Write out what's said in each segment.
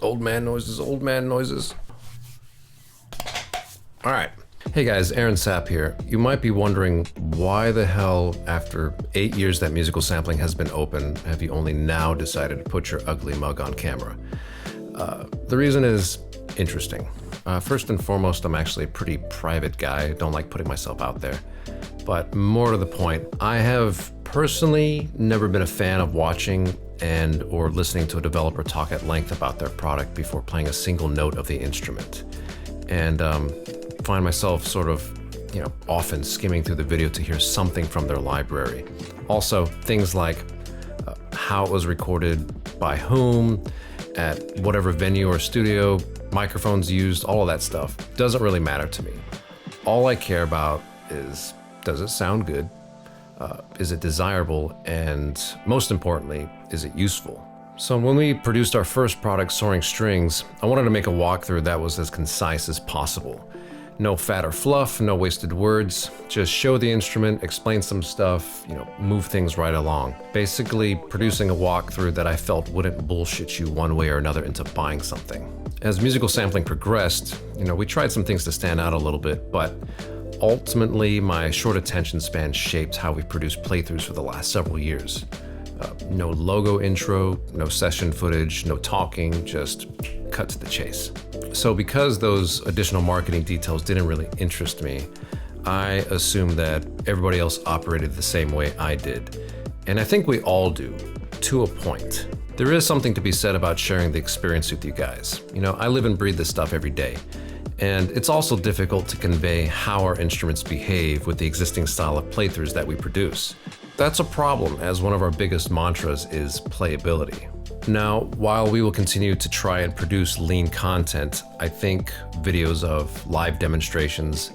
Old man noises, old man noises. All right. Hey guys, Aaron Sapp here. You might be wondering why the hell, after 8 years that musical sampling has been open, have you only now decided to put your ugly mug on camera? The reason is interesting. First and foremost, I'm actually a pretty private guy. I don't like putting myself out there. But more to the point, I have personally never been a fan of watching and or listening to a developer talk at length about their product before playing a single note of the instrument. And find myself sort of, often skimming through the video to hear something from their library. Also, things like how it was recorded by whom, at whatever venue or studio, microphones used, all of that stuff doesn't really matter to me. All I care about is, does it sound good? Is it desirable? And most importantly, is it useful? So when we produced our first product, Soaring Strings, I wanted to make a walkthrough that was as concise as possible. No fat or fluff, no wasted words, just show the instrument, explain some stuff, move things right along. Basically producing a walkthrough that I felt wouldn't bullshit you one way or another into buying something. As musical sampling progressed, we tried some things to stand out a little bit, but ultimately my short attention span shaped how we've produced playthroughs for the last several years. No logo intro, no session footage, no talking, just cut to the chase. So because those additional marketing details didn't really interest me, I assumed that everybody else operated the same way I did. And I think we all do, to a point. There is something to be said about sharing the experience with you guys. I live and breathe this stuff every day. And it's also difficult to convey how our instruments behave with the existing style of playthroughs that we produce. That's a problem, as one of our biggest mantras is playability. Now, while we will continue to try and produce lean content, I think videos of live demonstrations,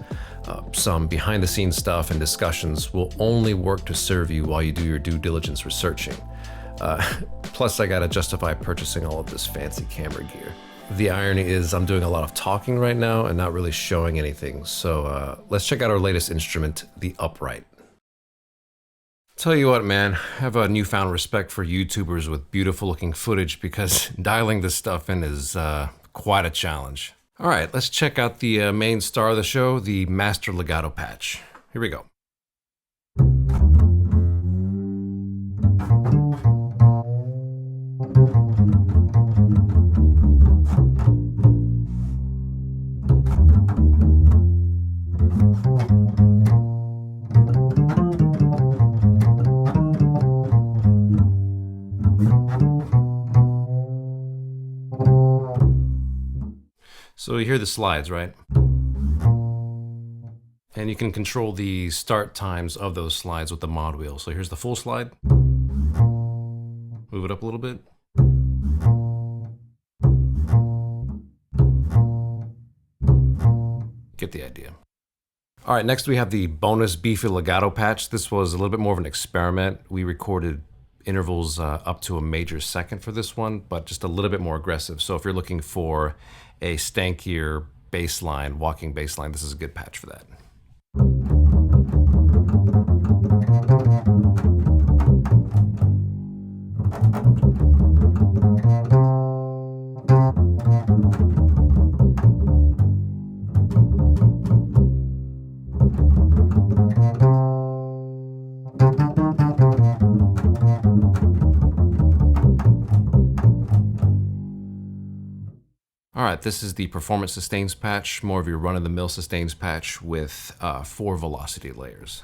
some behind-the-scenes stuff and discussions will only work to serve you while you do your due diligence researching. Plus, I gotta justify purchasing all of this fancy camera gear. The irony is I'm doing a lot of talking right now and not really showing anything, so let's check out our latest instrument, the Upright. Tell you what, man, I have a newfound respect for YouTubers with beautiful looking footage because dialing this stuff in is quite a challenge. All right, let's check out the main star of the show, the Master Legato patch. Here we go. So you hear the slides, right? And you can control the start times of those slides with the mod wheel. So here's the full slide. Move it up a little bit. Get the idea. All right, next we have the bonus Beefy legato patch. This was a little bit more of an experiment. We recorded intervals up to a major second for this one, but just a little bit more aggressive. So if you're looking for a stankier bass line, walking bass line, this is a good patch for that. All right, this is the Performance Sustains patch, more of your run-of-the-mill sustains patch with 4 velocity layers.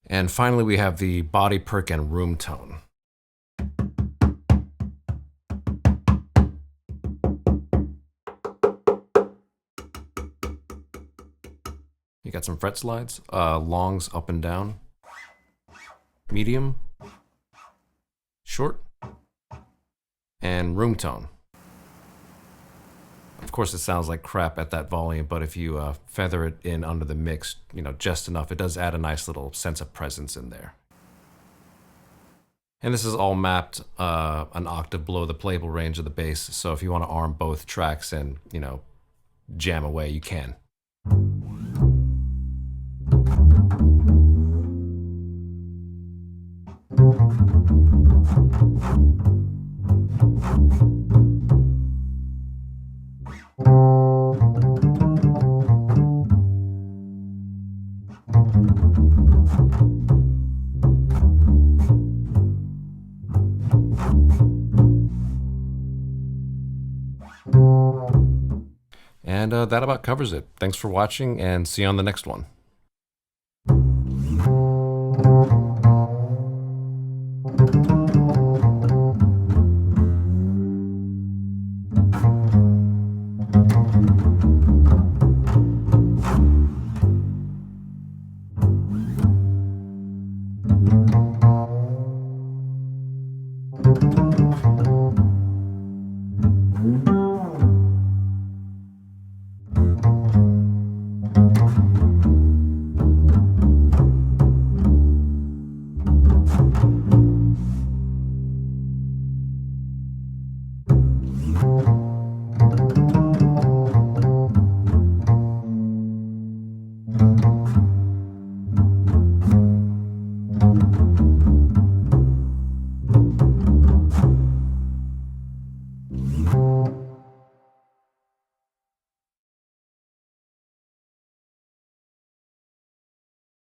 And finally, we have the Body Perc and room tone. You got some fret slides, longs up and down, medium, short, and room tone. Of course, it sounds like crap at that volume, but if you feather it in under the mix, just enough, it does add a nice little sense of presence in there. And this is all mapped an octave below the playable range of the bass, so if you want to arm both tracks and, jam away, you can. And that about covers it. Thanks for watching, and see you on the next one.